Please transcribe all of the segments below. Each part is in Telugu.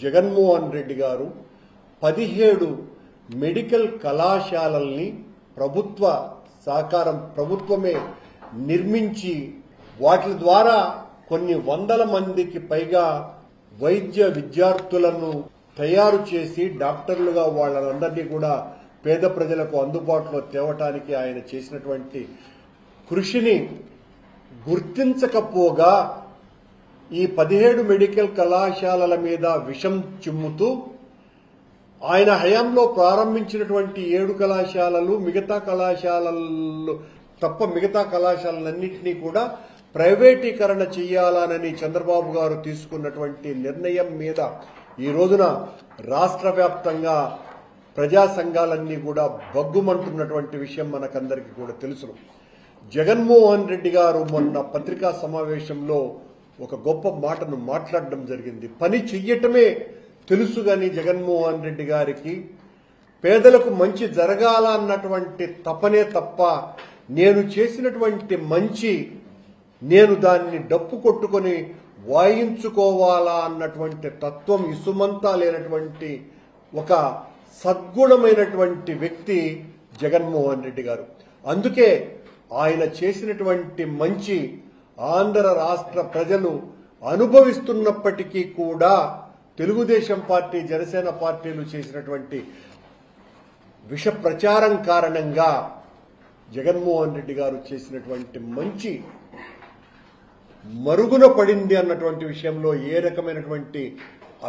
జగన్మోహన్ రెడ్డి గారు 17 మెడికల్ కళాశాలల్ని ప్రభుత్వ సహకారం ప్రభుత్వమే నిర్మించి వాటి ద్వారా కొన్ని వందల మందికి పైగా వైద్య విద్యార్థులను తయారు చేసి డాక్టర్లుగా వాళ్ళందరినీ కూడా పేద ప్రజలకు అందుబాటులో తేవటానికి ఆయన చేసినటువంటి కృషిని గుర్తించకపోగా ఈ 17 మెడికల్ కళాశాలల మీద విషం చిమ్ముతూ ఆయన హయాంలో ప్రారంభించినటువంటి 7 కళాశాలలు మిగతా కళాశాలలు తప్ప మిగతా కళాశాలలన్నింటినీ కూడా ప్రైవేటీకరణ చేయాలనని చంద్రబాబు గారు తీసుకున్నటువంటి నిర్ణయం మీద ఈ రోజున రాష్ట్ర వ్యాప్తంగా ప్రజా సంఘాలన్నీ కూడా బగ్గుమంటున్నటువంటి విషయం మనకందరికీ కూడా తెలుసును. జగన్మోహన్ రెడ్డి గారు మొన్న పత్రికా సమావేశంలో ఒక గొప్ప మాటను మాట్లాడడం జరిగింది. పని చెయ్యటమే తెలుసు గాని జగన్మోహన్ రెడ్డి గారికి పేదలకు మంచి జరగాల అన్నటువంటి తపనే తప్ప నేను చేసినటువంటి మంచి నేను దాన్ని డప్పు కొట్టుకొని వాయించుకోవాలా అన్నటువంటి తత్వం ఇసుమంతా లేనటువంటి ఒక సద్గుణమైనటువంటి వ్యక్తి జగన్మోహన్ రెడ్డి గారు. అందుకే ఆయన చేసినటువంటి మంచి ఆంధ్ర రాష్ట్ర ప్రజలు అనుభవిస్తున్నప్పటికీ కూడా తెలుగుదేశం పార్టీ జనసేన పార్టీలు చేసినటువంటి విష ప్రచారం కారణంగా జగన్మోహన్ రెడ్డి గారు చేసినటువంటి మంచి మరుగున పడింది అన్నటువంటి విషయంలో ఏ రకమైనటువంటి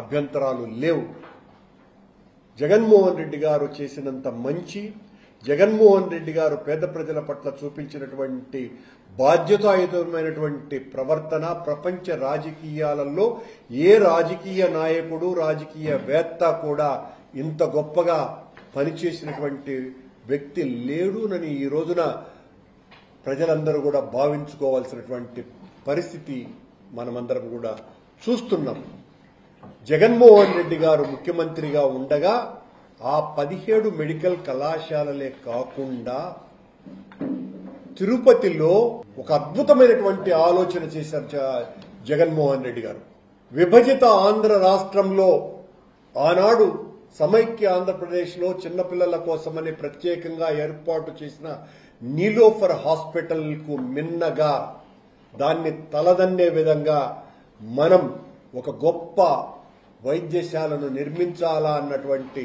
అభ్యంతరాలు లేవు. జగన్మోహన్ రెడ్డి గారు చేసినంత మంచి జగన్మోహన్ రెడ్డి గారు పేద ప్రజల పట్ల చూపించినటువంటి బాధ్యతాయుతమైనటువంటి ప్రవర్తన ప్రపంచ రాజకీయాలలో ఏ రాజకీయ నాయకుడు రాజకీయవేత్త కూడా ఇంత గొప్పగా పనిచేసినటువంటి వ్యక్తి లేడునని ఈ రోజున ప్రజలందరూ కూడా భావించుకోవాల్సినటువంటి పరిస్థితి మనమందరం కూడా చూస్తున్నాం. జగన్మోహన్ రెడ్డి గారు ముఖ్యమంత్రిగా ఉండగా ఆ 17 మెడికల్ కళాశాలలే కాకుండా తిరుపతిలో ఒక అద్భుతమైనటువంటి ఆలోచన చేశారు జగన్మోహన్ రెడ్డి గారు. విభజిత ఆంధ్ర రాష్ట్రంలో ఆనాడు సమైక్య ఆంధ్రప్రదేశ్లో చిన్నపిల్లల కోసమని ప్రత్యేకంగా ఏర్పాటు చేసిన నీలోఫర్ హాస్పిటల్ కు మిన్నగా దాన్ని తలదన్నే విధంగా మనం ఒక గొప్ప వైద్యశాలను నిర్మించాలా అన్నటువంటి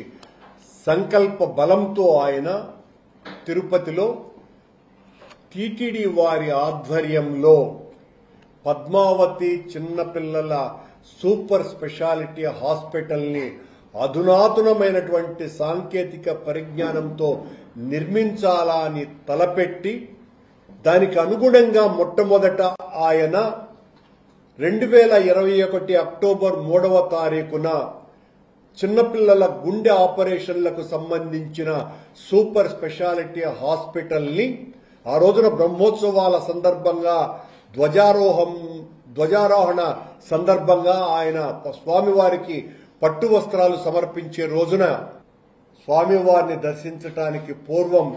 సంకల్ప బలంతో ఆయన తిరుపతిలో టీటీడీ వారి ఆధ్వర్యంలో పద్మావతి చిన్నపిల్లల సూపర్ స్పెషాలిటీ హాస్పిటల్ని అధునాతనమైనటువంటి సాంకేతిక పరిజ్ఞానంతో నిర్మించాలా అని తలపెట్టి దానికి అనుగుణంగా మొట్టమొదట ఆయన 2021 అక్టోబర్ 3వ తారీఖున చిన్నపిల్లల గుండె ఆపరేషన్లకు సంబంధించిన సూపర్ స్పెషాలిటీ హాస్పిటల్ని ఆ రోజున బ్రహ్మోత్సవాల సందర్భంగా ధ్వజారోహణ సందర్భంగా ఆయన స్వామివారికి పట్టు వస్త్రాలు సమర్పించే రోజున స్వామివారిని దర్శించటానికి పూర్వం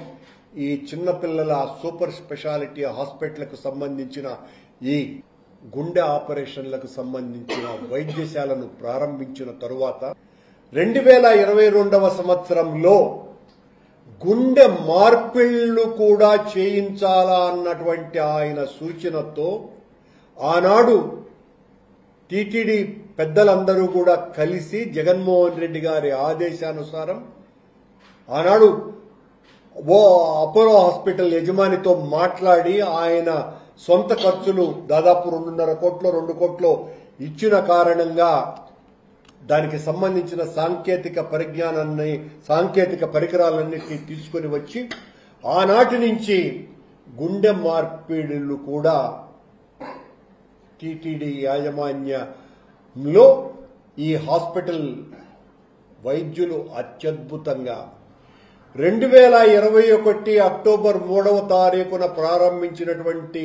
ఈ చిన్నపిల్లల సూపర్ స్పెషాలిటీ హాస్పిటల్కు సంబంధించిన ఈ గుండె ఆపరేషన్లకు సంబంధించిన వైద్యశాలను ప్రారంభించిన తరువాత 2022వ సంవత్సరంలో గుండె మార్పిళ్లు కూడా చేయించాలా అన్నటువంటి ఆయన సూచనతో ఆనాడు టీటీడీ పెద్దలందరూ కూడా కలిసి జగన్మోహన్ రెడ్డి గారి ఆదేశానుసారం ఆనాడు అపోలో హాస్పిటల్ యజమానితో మాట్లాడి ఆయన సొంత ఖర్చులు దాదాపు 2.5 కోట్లు 2 కోట్లు ఇచ్చిన కారణంగా దానికి సంబంధించిన సాంకేతిక పరిజ్ఞానాన్ని సాంకేతిక పరికరాలన్నింటినీ తీసుకుని వచ్చి ఆనాటి నుంచి గుండె మార్పిడులు కూడా టీటీడీ యాజమాన్యంలో ఈ హాస్పిటల్ వైద్యులు అత్యద్భుతంగా 2021 అక్టోబర్ 3వ తారీఖున ప్రారంభించినటువంటి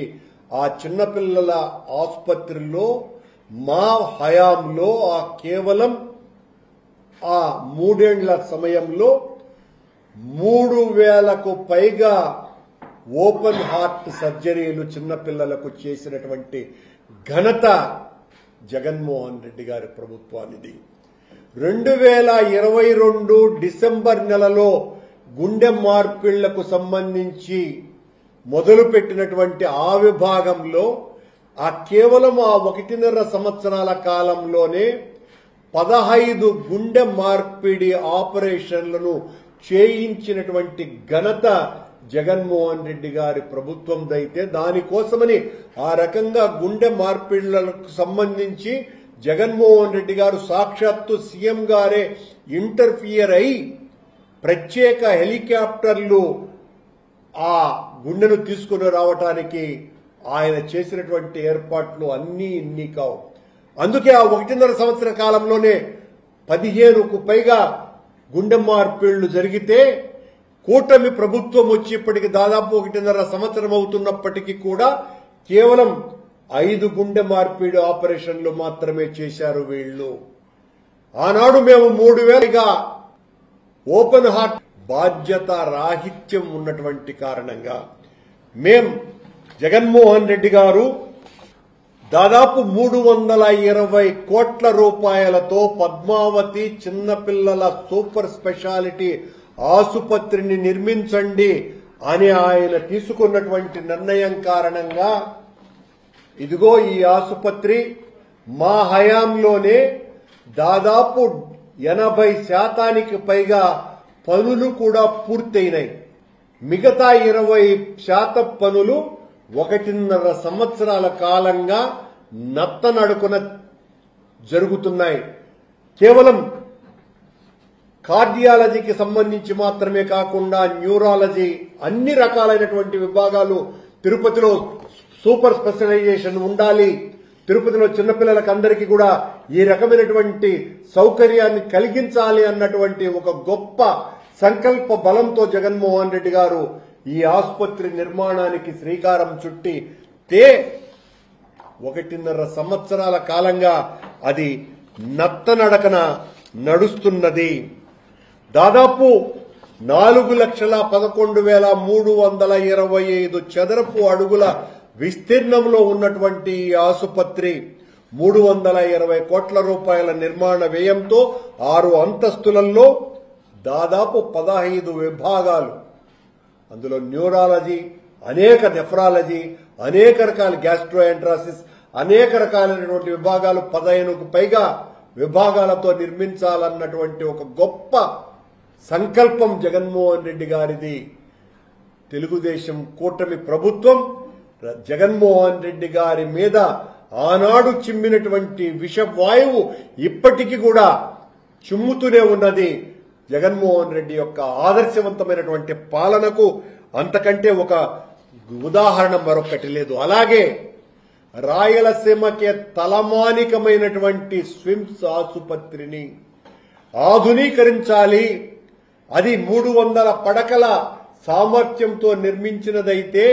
ఆ చిన్నపిల్లల ఆసుపత్రిలో మా హయాంలో కేవలం ఆ 3 ఏళ్ల సమయంలో 3000కు పైగా ఓపెన్ హార్ట్ సర్జరీలు చిన్నపిల్లలకు చేసినటువంటి ఘనత జగన్మోహన్ రెడ్డి గారి ప్రభుత్వానిది. 2022 డిసెంబర్ నెలలో గుండె మార్పిళ్లకు సంబంధించి మొదలుపెట్టినటువంటి ఆ విభాగంలో కేవలం 1.5 సంవత్సరాల కాలంలోనే 15 గుండె మార్పిడి ఆపరేషన్లను చేయించినటువంటి ఘనత జగన్మోహన్ రెడ్డి గారి ప్రభుత్వందైతే దానికోసమని ఆ రకంగా గుండె మార్పిళ్లకు సంబంధించి జగన్మోహన్ రెడ్డి గారు సాక్షాత్తు సీఎం గారే ఇంటర్ఫియర్ అయి ప్రత్యేక హెలికాప్టర్లు ఆ గుండెను తీసుకుని రావటానికి ఆయన చేసినటువంటి ఏర్పాట్లు అన్నీ ఇన్ని కావు. అందుకే ఆ 1.5 సంవత్సర కాలంలోనే 15కు పైగా గుండె మార్పిళ్లు జరిగితే కూటమి ప్రభుత్వం వచ్చి ఇప్పటికి దాదాపు 1.5 సంవత్సరం అవుతున్నప్పటికీ కూడా కేవలం 5 గుండె మార్పిడి ఆపరేషన్లు మాత్రమే చేశారు వీళ్లు. ఆనాడు మేము 3000గా ఓపెన్ హార్ట్ బాధ్యత రాహిత్యం ఉన్నటువంటి కారణంగా జగన్మోహన్ రెడ్డి గారు దాదాపు 320 కోట్ల రూపాయలతో పద్మావతి చిన్నపిల్లల సూపర్ స్పెషాలిటీ ఆసుపత్రిని నిర్మించండి అని ఆయన తీసుకున్నటువంటి నిర్ణయం కారణంగా ఇదిగో ఈ ఆసుపత్రి మా హయాంలోనే దాదాపు 80% పైగా పనులు కూడా పూర్తయినాయి. మిగతా 20% పనులు 1.5 సంవత్సరాల కాలంగా నత్తనడుకున జరుగుతున్నాయి. కేవలం కార్డియాలజీకి సంబంధించి మాత్రమే కాకుండా న్యూరాలజీ అన్ని రకాలైనటువంటి విభాగాలు తిరుపతిలో సూపర్ స్పెషలైజేషన్ ఉండాలి. తిరుపతిలో చిన్నపిల్లలకు అందరికీ కూడా ఈ రకమైనటువంటి సౌకర్యాన్ని కలిగించాలి అన్నటువంటి ఒక గొప్ప సంకల్ప బలంతో జగన్మోహన్ రెడ్డి గారు ఈ ఆసుపత్రి నిర్మాణానికి శ్రీకారం చుట్టి 1.5 సంవత్సరాల కాలంగా అది నత్తనడకన నడుస్తున్నది. దాదాపు 4,11,325 చదరపు అడుగుల విస్తీర్ణంలో ఉన్నటువంటి ఈ ఆసుపత్రి 320 కోట్ల రూపాయల నిర్మాణ వ్యయంతో 6 అంతస్తులలో దాదాపు 15 విభాగాలు, అందులో న్యూరాలజీ, అనేక నెఫ్రాలజీ, అనేక రకాల గ్యాస్ట్రోఎంట్రాసిస్, అనేక రకాలైనటువంటి విభాగాలు 15కు పైగా విభాగాలతో నిర్మించాలన్నటువంటి ఒక గొప్ప సంకల్పం జగన్మోహన్ రెడ్డి గారిది. తెలుగుదేశం కూటమి ప్రభుత్వం జగన్మోహన్ రెడ్డి గారి మీద ఆనాడు చిమ్మినటువంటి విషవాయువు ఇప్పటికీ కూడా చిమ్ముతూనే ఉన్నది. జగన్మోహన్ రెడ్డి యొక్క ఆదర్శవంతమైనటువంటి పాలనకు అంతకంటే ఒక ఉదాహరణ మరొకటి లేదు. అలాగే రాయలసీమకే తలమానికమైనటువంటి స్విమ్స్ ఆసుపత్రిని ఆధునీకరించాలి. అది 300 పడకల సామర్థ్యంతో నిర్మించినదైతే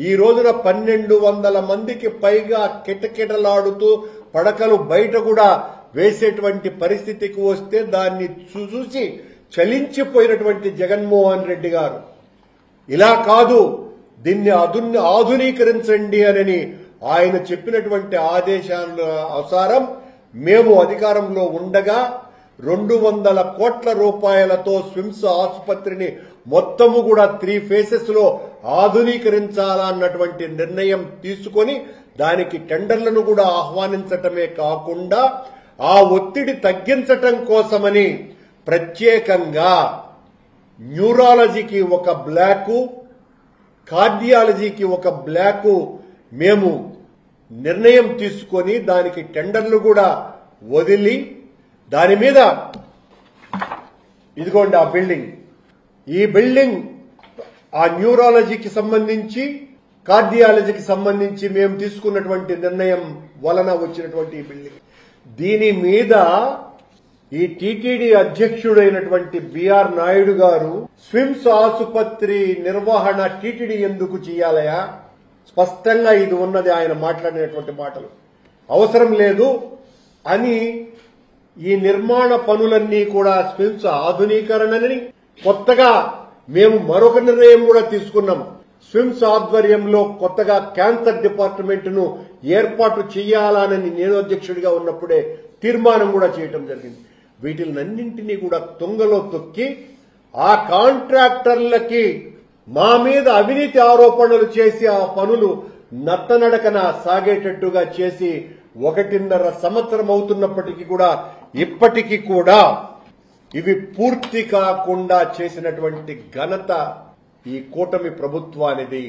ఈ రోజున 1200 మందికి పైగా కిటకిటలాడుతూ పడకలు బయట కూడా వేసేటువంటి పరిస్థితికి వస్తే దాన్ని చూసి చలించిపోయినటువంటి జగన్మోహన్ రెడ్డి గారు ఇలా కాదు, దీన్ని ఆధునీకరించండి అని ఆయన చెప్పినటువంటి ఆదేశాల అనుసారం మేము అధికారంలో ఉండగా 200 కోట్ల రూపాయలతో స్విమ్స్ ఆసుపత్రిని మొత్తము కూడా 3 ఫేసెస్ లో ఆధునీకరించాలన్నటువంటి నిర్ణయం తీసుకొని దానికి టెండర్లను కూడా ఆహ్వానించటమే కాకుండా ఆ ఒత్తిడి తగ్గించటం కోసమని ప్రత్యేకంగా న్యూరాలజీకి ఒక బ్లాకు, కార్డియాలజీకి ఒక బ్లాకు మేము నిర్ణయం తీసుకొని దానికి టెండర్లు కూడా వదిలి దాని మీద ఇదిగోండి ఈ బిల్డింగ్ ఆ న్యూరాలజీకి సంబంధించి కార్డియాలజీకి సంబంధించి మేము తీసుకున్నటువంటి నిర్ణయం వలన వచ్చినటువంటి ఈ బిల్డింగ్. దీని మీద ఈ టీటీడీ అధ్యక్షుడైనటువంటి బిఆర్ నాయుడు గారు స్విమ్స్ ఆసుపత్రి నిర్వహణ టీటీడీ ఎందుకు చేయాలయా, స్పష్టంగా ఇది ఉన్నది ఆయన మాట్లాడినటువంటి మాటలు, అవసరం లేదు అని ఈ నిర్మాణ పనులన్నీ కూడా స్విమ్స్ ఆధునీకరణని కొత్తగా మేము మరొక నిర్ణయం కూడా తీసుకున్నాం. స్విమ్స్ ఆధ్వర్యంలో కొత్తగా క్యాన్సర్ డిపార్ట్మెంట్ ను ఏర్పాటు చేయాలని నేను అధ్యక్షుడిగా ఉన్నప్పుడే తీర్మానం కూడా చేయటం జరిగింది. వీటిలన్నింటినీ కూడా తుంగలో తొక్కి ఆ కాంట్రాక్టర్లకి మా మీద అవినీతి ఆరోపణలు చేసి ఆ పనులు నత్తనడకన సాగేటట్టుగా చేసి 1.5 సంవత్సరం అవుతున్నప్పటికీ కూడా ఇప్పటికీ కూడా ఇవి పూర్తి కాకుండా చేసినటువంటి ఘనత ఈ కూటమి ప్రభుత్వానిది.